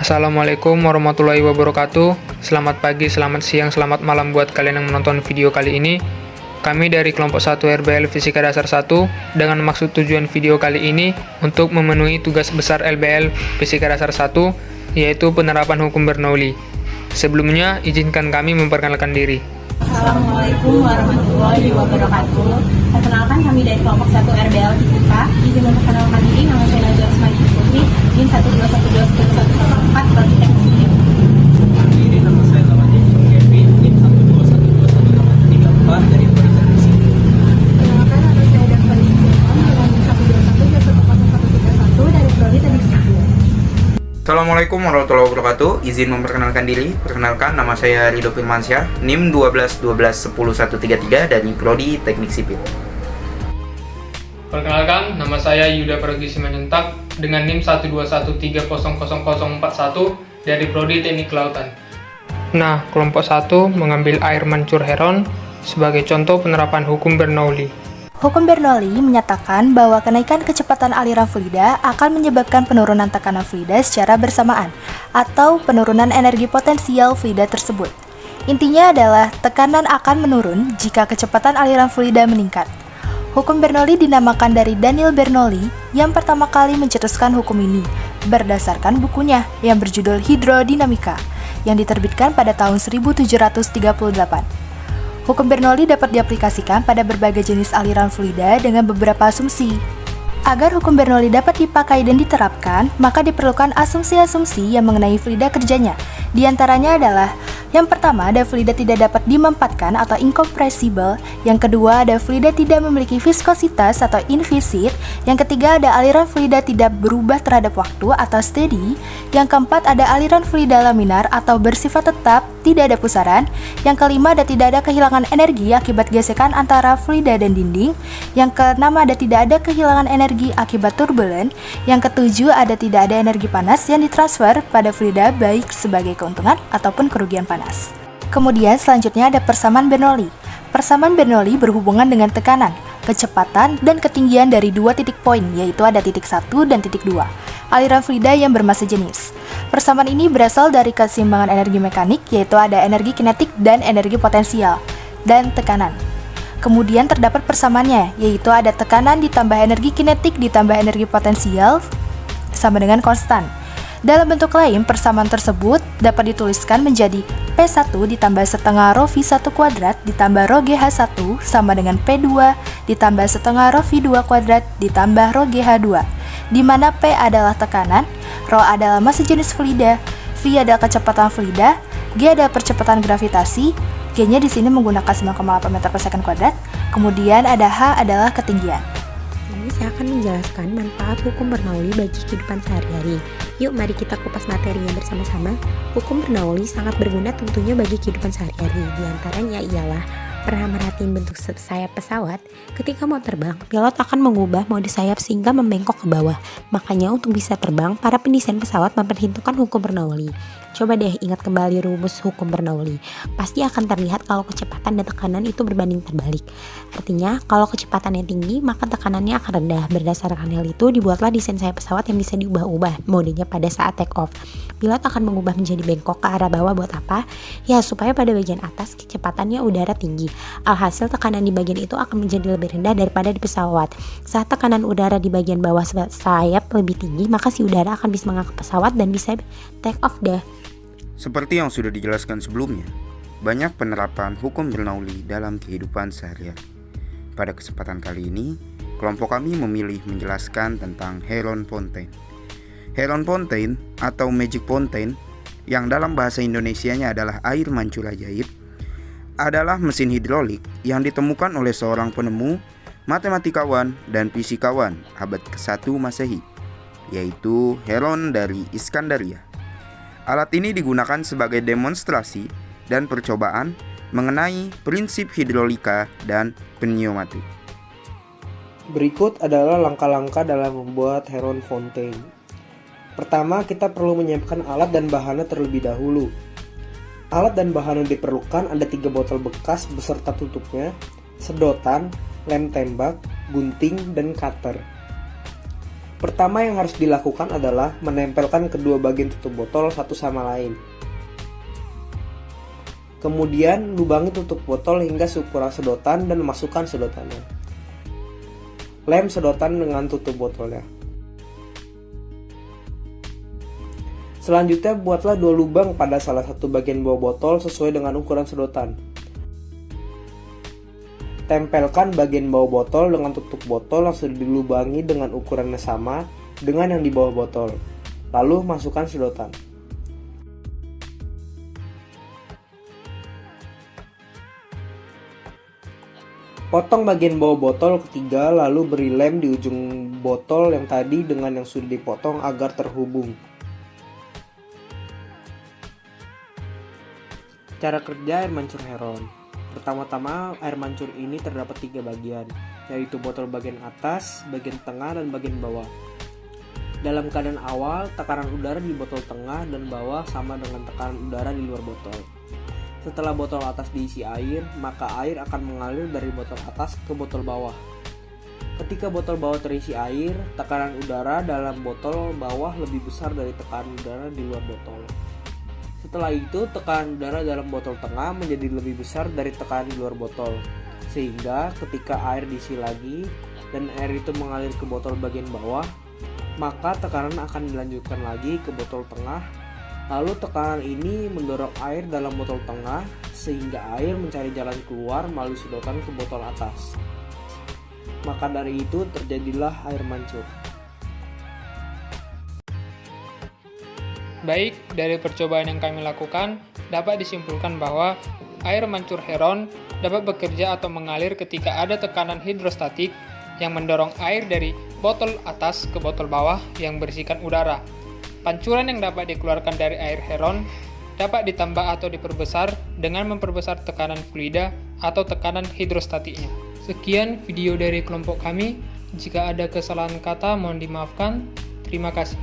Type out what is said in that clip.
Assalamualaikum warahmatullahi wabarakatuh. Selamat pagi, selamat siang, selamat malam buat kalian yang menonton video kali ini. Kami dari kelompok 1 RBL Fisika Dasar 1 dengan maksud tujuan video kali ini untuk memenuhi tugas besar LBL Fisika Dasar 1, yaitu penerapan hukum Bernoulli. Sebelumnya, izinkan kami memperkenalkan diri. Assalamualaikum warahmatullahi wabarakatuh. Perkenalkan, kami dari kelompok 1 RBL Fisika. Izin memperkenalkan diri, nama saya Najwa Asmani Putri, NIM 1212114 Prodi Teknik Sipil. Diri nama saya Lawadji Kevin, NIM 1211834 dari Prodi Teknik Sipil. Perkenalkan, nama saya Dafari Jepang dengan NIM 1212101 dari Prodi Teknik Sipil. Assalamualaikum warahmatullahi wabarakatuh. Izin memperkenalkan diri. Perkenalkan, nama saya Rido Firmansyah, NIM 1212113 dari Prodi Teknik Sipil. Perkenalkan, nama saya Yuda Pragi Simanjuntak dengan NIM 121300041 dari Prodi Teknik Kelautan. Nah, kelompok 1 mengambil air mancur heron sebagai contoh penerapan hukum Bernoulli. Hukum Bernoulli menyatakan bahwa kenaikan kecepatan aliran fluida akan menyebabkan penurunan tekanan fluida secara bersamaan atau penurunan energi potensial fluida tersebut. Intinya adalah tekanan akan menurun jika kecepatan aliran fluida meningkat. Hukum Bernoulli dinamakan dari Daniel Bernoulli yang pertama kali mencetuskan hukum ini berdasarkan bukunya yang berjudul Hidrodinamika yang diterbitkan pada tahun 1738. Hukum Bernoulli dapat diaplikasikan pada berbagai jenis aliran fluida dengan beberapa asumsi. Agar hukum Bernoulli dapat dipakai dan diterapkan, maka diperlukan asumsi-asumsi yang mengenai fluida kerjanya. Di antaranya adalah yang pertama, ada fluida tidak dapat dimampatkan atau incompressible. Yang kedua, ada fluida tidak memiliki viskositas atau invisit. Yang ketiga, ada aliran fluida tidak berubah terhadap waktu atau steady. Yang keempat, ada aliran fluida laminar atau bersifat tetap, tidak ada pusaran. Yang kelima, ada tidak ada kehilangan energi akibat gesekan antara fluida dan dinding. Yang keenam, ada tidak ada kehilangan energi akibat turbulen. Yang ketujuh, ada tidak ada energi panas yang ditransfer pada fluida baik sebagai keuntungan ataupun kerugian panas. Kemudian selanjutnya ada persamaan Bernoulli. Persamaan Bernoulli berhubungan dengan tekanan, kecepatan, dan ketinggian dari dua titik poin, yaitu ada titik 1 dan titik 2, aliran fluida yang bermassa jenis. Persamaan ini berasal dari keseimbangan energi mekanik, yaitu ada energi kinetik dan energi potensial, dan tekanan. Kemudian terdapat persamaannya, yaitu ada tekanan ditambah energi kinetik ditambah energi potensial sama dengan konstan. Dalam bentuk lain, persamaan tersebut dapat dituliskan menjadi P1 ditambah setengah rho V1 kuadrat ditambah rho GH1 sama dengan P2 ditambah setengah rho V2 kuadrat ditambah rho GH2, di mana P adalah tekanan, rho adalah massa jenis fluida, V adalah kecepatan fluida, G adalah percepatan gravitasi, G-nya di sini menggunakan 9,8 meter per second kuadrat, kemudian ada H adalah ketinggian. Ini saya akan menjelaskan manfaat hukum Bernoulli bagi kehidupan sehari-hari. Yuk mari kita kupas materinya bersama-sama. Hukum Bernoulli sangat berguna tentunya bagi kehidupan sehari-hari. Di antaranya ialah pernah merhatiin bentuk sayap pesawat? Ketika mau terbang, pilot akan mengubah mode sayap sehingga membengkok ke bawah. Makanya untuk bisa terbang, para pendesain pesawat memperhitungkan hukum Bernoulli. Coba deh ingat kembali rumus hukum Bernoulli. Pasti akan terlihat kalau kecepatan dan tekanan itu berbanding terbalik. Artinya, kalau kecepatannya tinggi, maka tekanannya akan rendah. Berdasarkan hal itu, dibuatlah desain sayap pesawat yang bisa diubah-ubah modenya pada saat take off. Pilot akan mengubah menjadi bengkok ke arah bawah buat apa? Ya, supaya pada bagian atas kecepatannya udara tinggi. Alhasil tekanan di bagian itu akan menjadi lebih rendah daripada di pesawat. Saat tekanan udara di bagian bawah sayap lebih tinggi, maka si udara akan bisa mengangkat pesawat dan bisa take off deh. Seperti yang sudah dijelaskan sebelumnya, banyak penerapan hukum Bernoulli dalam kehidupan sehari-hari. Pada kesempatan kali ini, kelompok kami memilih menjelaskan tentang Heron Fountain. Heron Fountain atau Magic Fountain, yang dalam bahasa Indonesianya adalah air mancur ajaib, adalah mesin hidrolik yang ditemukan oleh seorang penemu, matematikawan, dan fisikawan abad ke-1 Masehi, yaitu Heron dari Iskandaria. Alat ini digunakan sebagai demonstrasi dan percobaan mengenai prinsip hidrolika dan pneumatik. Berikut adalah langkah-langkah dalam membuat Heron Fountain. Pertama, kita perlu menyiapkan alat dan bahannya terlebih dahulu. Alat dan bahan yang diperlukan ada 3 botol bekas beserta tutupnya, sedotan, lem tembak, gunting, dan cutter. Pertama yang harus dilakukan adalah menempelkan kedua bagian tutup botol satu sama lain. Kemudian lubangi tutup botol hingga seukuran sedotan dan masukkan sedotannya. Lem sedotan dengan tutup botolnya. Selanjutnya buatlah 2 lubang pada salah satu bagian bawah botol sesuai dengan ukuran sedotan. Tempelkan bagian bawah botol dengan tutup botol yang sudah dilubangi dengan ukurannya sama dengan yang di bawah botol. Lalu masukkan sedotan. Potong bagian bawah botol ketiga lalu beri lem di ujung botol yang tadi dengan yang sudah dipotong agar terhubung. Cara kerja air mancur Heron. Pertama-tama air mancur ini terdapat 3 bagian, yaitu botol bagian atas, bagian tengah, dan bagian bawah. Dalam keadaan awal, tekanan udara di botol tengah dan bawah sama dengan tekanan udara di luar botol. Setelah botol atas diisi air, maka air akan mengalir dari botol atas ke botol bawah. Ketika botol bawah terisi air, tekanan udara dalam botol bawah lebih besar dari tekanan udara di luar botol. Setelah itu, tekanan udara dalam botol tengah menjadi lebih besar dari tekanan di luar botol. Sehingga ketika air diisi lagi dan air itu mengalir ke botol bagian bawah, maka tekanan akan dilanjutkan lagi ke botol tengah. Lalu tekanan ini mendorong air dalam botol tengah sehingga air mencari jalan keluar melalui sedotan ke botol atas. Maka dari itu terjadilah air mancur. Baik, dari percobaan yang kami lakukan, dapat disimpulkan bahwa air mancur Heron dapat bekerja atau mengalir ketika ada tekanan hidrostatik yang mendorong air dari botol atas ke botol bawah yang berisikan udara. Pancuran yang dapat dikeluarkan dari air Heron dapat ditambah atau diperbesar dengan memperbesar tekanan fluida atau tekanan hidrostatiknya. Sekian video dari kelompok kami. Jika ada kesalahan kata mohon dimaafkan. Terima kasih.